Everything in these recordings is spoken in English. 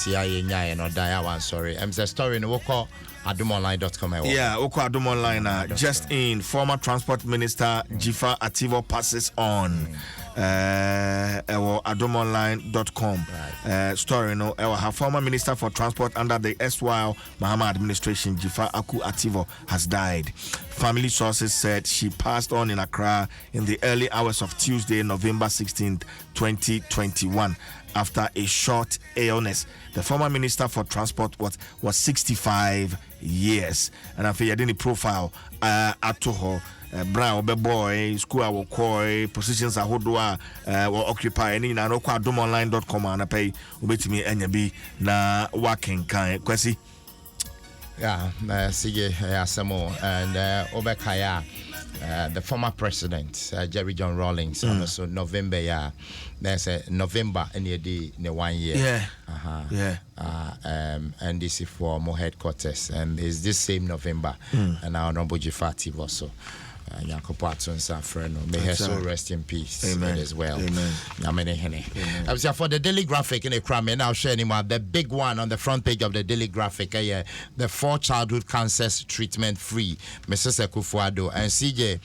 CIA nya no die one sorry. I'm the story no call adomonline.com. Yeah, Oko Adom Online. Just in, former Transport Minister Dzifa Attivor passes on. adomonline.com. Story no. Her former Minister for Transport under the SYL Mahama administration, Dzifa Akufo-Addo, has died. Family sources said she passed on in Accra in the early hours of Tuesday, November 16th, 2021. After a short illness. The former Minister for Transport was 65 years. And I feel the profile Attivor, Brown boy, school our koi, positions are hodua or occupy any na no kwa adomonline.com and pay ubetimi enyabi na working kind kwesi. Yeah, sige asemo and Obekaya. The former president, Jerry John Rawlings, also November, there's a November in the 1 year. And this is for more headquarters, and it's this same November, and our Honorable Dzifa Attivor also. Akufo-Addo Nsem friend, may her soul rest in peace. Amen. As well. Amen. For the Daily Graphic in the crime, and I'll share anymore. The big one on the front page of the Daily Graphic, the 4 childhood cancers treatment free, Mrs. Akufo-Addo and CJ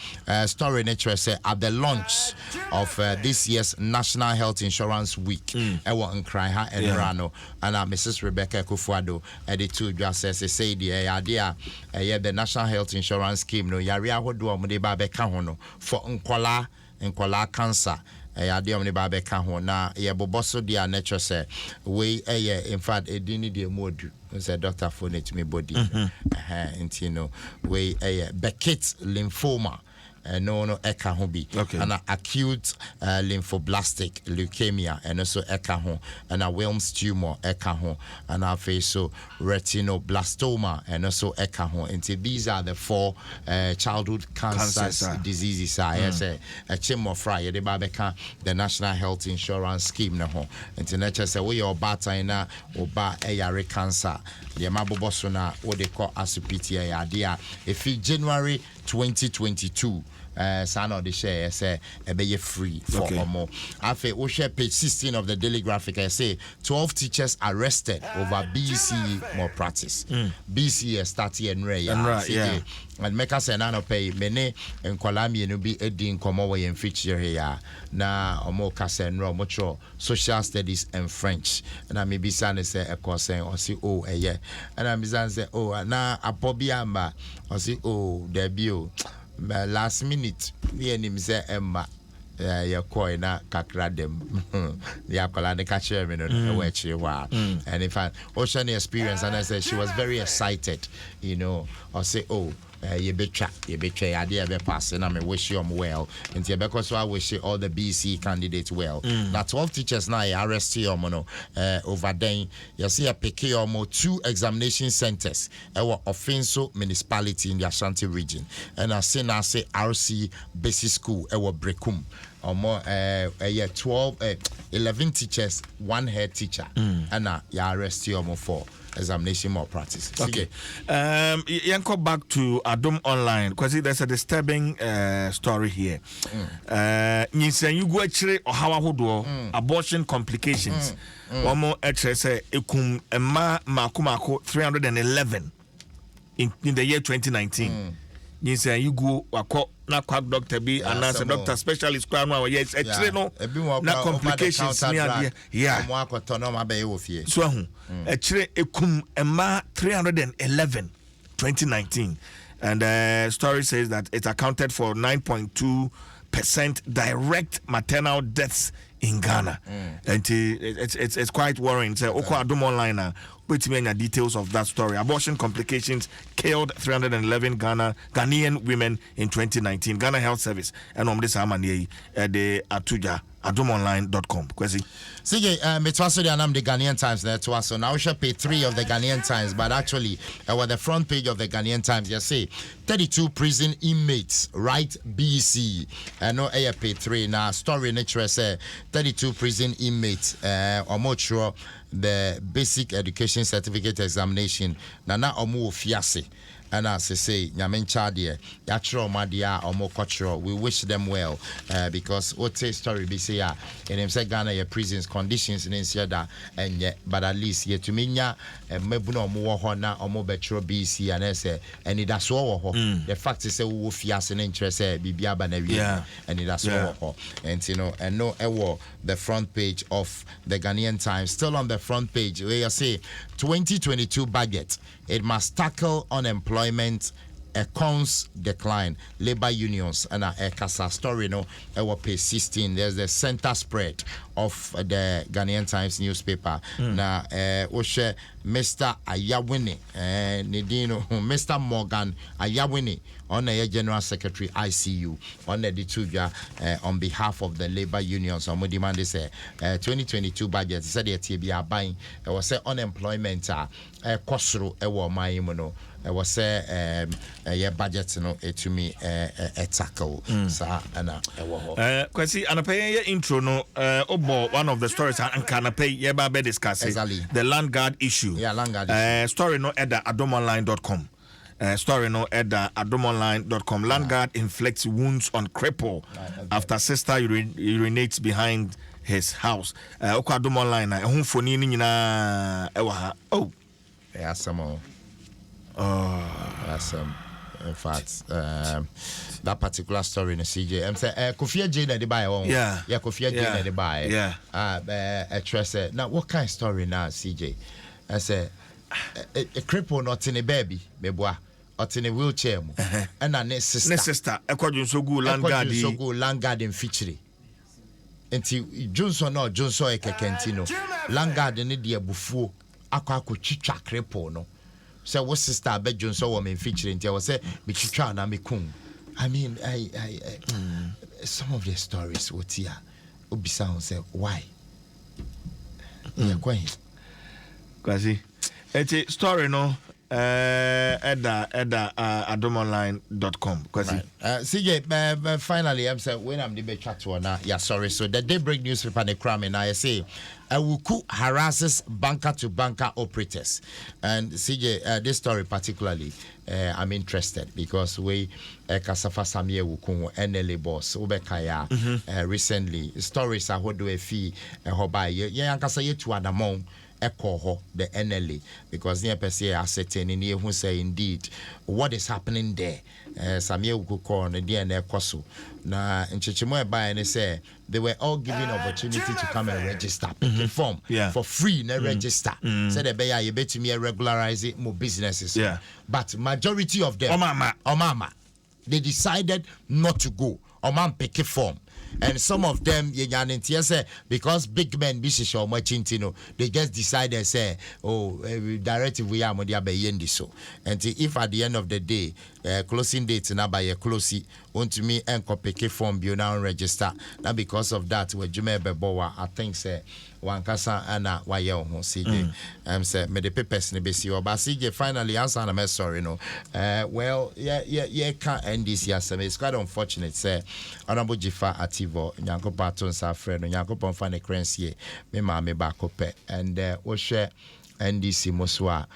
story nature say at the launch of this year's National Health Insurance Week. I want to cry her and Rano and Mrs. Rebecca Akufo-Addo at the 2 just say the idea the National Health Insurance Scheme no yaria hodo de ba beka ho no for nkwala cancer ade omni ba beka ho na ye boboso dia nature say we in fact edini de modu say doctor phone it me body intino we Beckett lymphoma no eka ho bi and acute lymphoblastic leukemia and also eka ho and a Wilms tumor eka ho and a face so retinoblastoma and also eka ho. And these are the 4 childhood cancers diseases I say a chimo fry de babeka the National Health Insurance Scheme no ho. And nature say we your bata na oba yare cancer the maboboso na what they call asupiti idea if January 2022 San of the share say be free for more. After we share page 16 of the Daily Graphic, I say 12 teachers arrested over BECE malpractice. BECE started and and make us an pay many and Kwalami no be edding come away and feature here na omo kasenro mucho social studies and French and I maybe san say a course or see and I misan say na apobiamba or see debut last minute the name say Emma your coin na kakra dem ya kola ne catch me no and in fact ocean experience and I said she was very excited or say you betcha idea be pass and I wish you well and because I wish all the BECE candidates well. Now 12 teachers now arrest you over then you see a pick 2 examination centers Offenso municipality in the Ashanti region and I say RC basic school Brekum or more 11 teachers 1 head teacher and you arrest you for examination malpractice. Okay. Yanko back to Adom Online because there's a disturbing story here. You go actually or how abortion complications. One more actually say ekum ema makumako 311 in the year 2019. You go wako na quack doctor be and as a doctor specialist kwa no yes actually no na complications near so actually ekum ema 311 2019 and story says that it accounted for 9.2% direct maternal deaths in Ghana. And it's quite worrying. So Oko Adom Online with me details of that story. Abortion complications killed 311 Ghanaian women in 2019. Ghana Health Service and this amani the Atuja adomonline.com. Kwesi. CJ, Metwaso the Ghanaian Times there to us. So now we shall page 3 of the Ghanaian Times, but actually the front page of the Ghanaian Times, you say 32 prison inmates write BECE. No page 3 now story nature say 32 prison inmates or more sure the basic education certificate examination na omo fiase. And as I say, Nyamen Chadia, Yachro Madia, or Mokochro, we wish them well because what say story be say, in him say Ghana, your prisons, conditions in Insiada and yet, but at least yet to minya mebuno mo hona or mo betro BECE and say and it does so. The fact is, we will fias and interest Bibiaba Nevi and it does so. And you know, and no, the front page of the Ghanaian Times, still on the front page, where you say 2022 budget, it must tackle unemployment. Econs decline, labor unions, and a Casa story, no, page 16. There's the center spread of the Ghanaian Times newspaper. Now, Mr. Ayawini, Nidino, Mr. Morgan Ayawini, on the General Secretary ICU, on the Dituja, on behalf of the labor unions, on demand is 2022 budget. Said the TBA buying, it was unemployment, Kosru, Maimuno. I was say budget no to me a tackle sa ana kwasi anapay intro no one of the stories and can pay ye ba be discuss the land guard issue land guard story no at adomonline.com story no at adomonline.com land guard inflicts wounds on cripple after sister urinates behind his house adomonline na ehun foni ni nyina ewa ha some in fact that particular story in the CJ I'm say Akufo-Addo na dey buy Akufo-Addo na dey buy now what kind of story now CJ I say a cripple not in a baby beboa or in a wheelchair and a sister according so good land guard in feature enti Johnson no Johnson ekekentino land guard ni de abufuo akwa chicha cripple no. So what sister bet John so woman featuring I was say me chicha na me kun. I mean I some of the stories what here obisa say why Kwasi eti story no edda adomonline.com kwasi CJ finally I'm say when I'm the chat to na sorry so the Daybreak newspaper the crime and I say Awuku harasses banker to banker operators. And CJ, this story particularly, I'm interested because we Kasafa Samie Awuku NLA boss Ubekaya recently stories are what do a fee hobai yeah Kasa ye to Adamon echo the NLA because near per se ascertain in here who say indeed what is happening there. Samie Awuku call the DNA Koso. Na Nchichimo by and say they were all given opportunity to come and register, pick a form for free, na register. Say the beya you bet me regularize it more businesses. But majority of them, Omama, they decided not to go. Omam pick a form. And some of them, because big men, they just decided, say, directive we are so. And if at the end of the day, closing date now by a closing, want to me and pick a form, you now register. Now because of that, we Jume Beboa, I think say one casa and why you CJ. Say me the papers ne be see or but CJ finally answer and I'm sorry no. Well, can't end this year. It's quite unfortunate. Say Honorable Dzifa Attivor, Nyanko Paton sa friend, Nyanko Pon fan currency, me mama back up and we share NDC Moswa.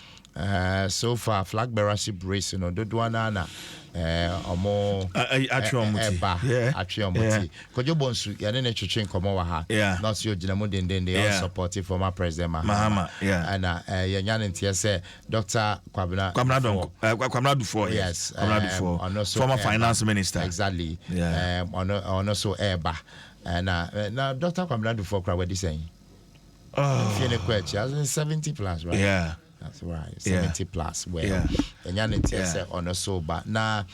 So far flag bearership race no dodwana omo Attivor kojo bonsu ya ne twetwe nkomo wa ha not so ginamo den they all support former president Mahama and ya nyane ntia say Dr. Kwabena Dufo yes former finance minister exactly on also eba and now Dr. Kwabena Dufo kra what saying feel question 70 plus right that's right 70 plus well and yan on a sober now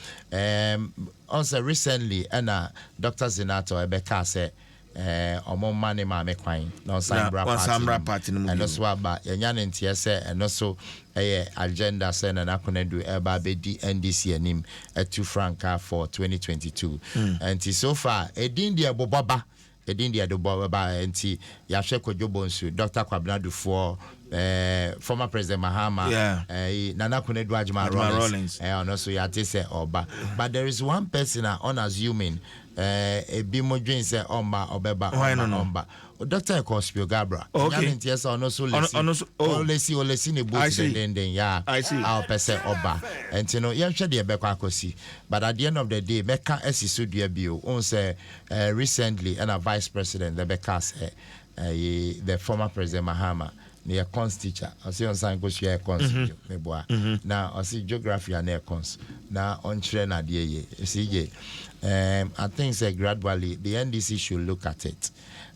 also recently and Dr. Zinato Ebeka said omo money ma me kwan no Sambra party and also about yan and also agenda say na akona do eba be NDC anim at 2 franca for 2022 and so far edin dia bobaba edin dia do bobaba enti ya hwe kodwobonsu Dr. Kwabena Dufo former president Mahama Nana Kunedu Ajma Rollins and also Yatese Oba but there is one person unassuming a bimodwin say Omba Obeba Omba Dr. Econs Gabra yes or no so let's see the books then I see our person Oba and you know you should be Kosi but at the end of the day Meka Esisudia Bio on say recently and a vice president the Beka say the former President Mahama, near econs teacher. I see on sign go share econs. Now I see geography and econs. Now on train at the I think say gradually the NDC should look at it.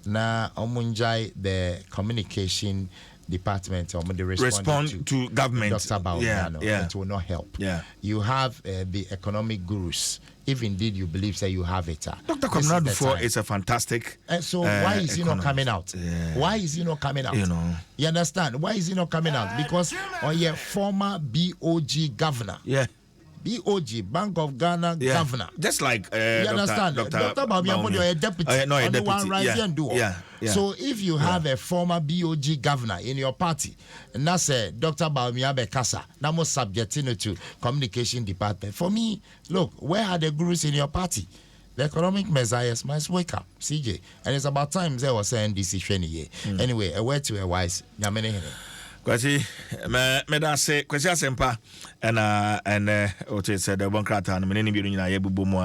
Now omunjai the communication department or the respond to government. Dr. Baumano, it will not help. You have the economic gurus. If indeed you believe say you have it. Dr. Comrade before is a fantastic. So why is he not coming out? Why is he not coming out? You understand? Why is he not coming out? Because your former BOG governor. BOG, Bank of Ghana governor. Just like you understand? Dr. Baumia, you're a deputy. No, a deputy. One rising and do. So if you have a former BOG governor in your party, and that's Dr. Baumia Bekasa, that was subjecting to communication department. For me, look, where are the gurus in your party? The economic messiahs must wake up, CJ. And it's about time they were saying this issue. Anyway, a word to a wise. Kwasi me da se kwasi asempa and what is the bonkrata and me ni bi nyina ye bubu mu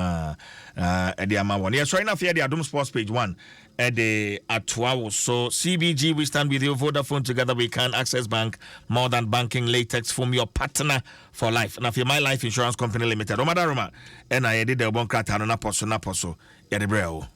e de ama won. Yes, right now for the Adom Sports page 1 e de Attivor. So CBG, we stand with you. Vodafone, together we can. Access Bank, more than banking. Latex from your partner for life. Now for My Life Insurance Company Limited. Roma and I did the bonkrata na poso ya de breo.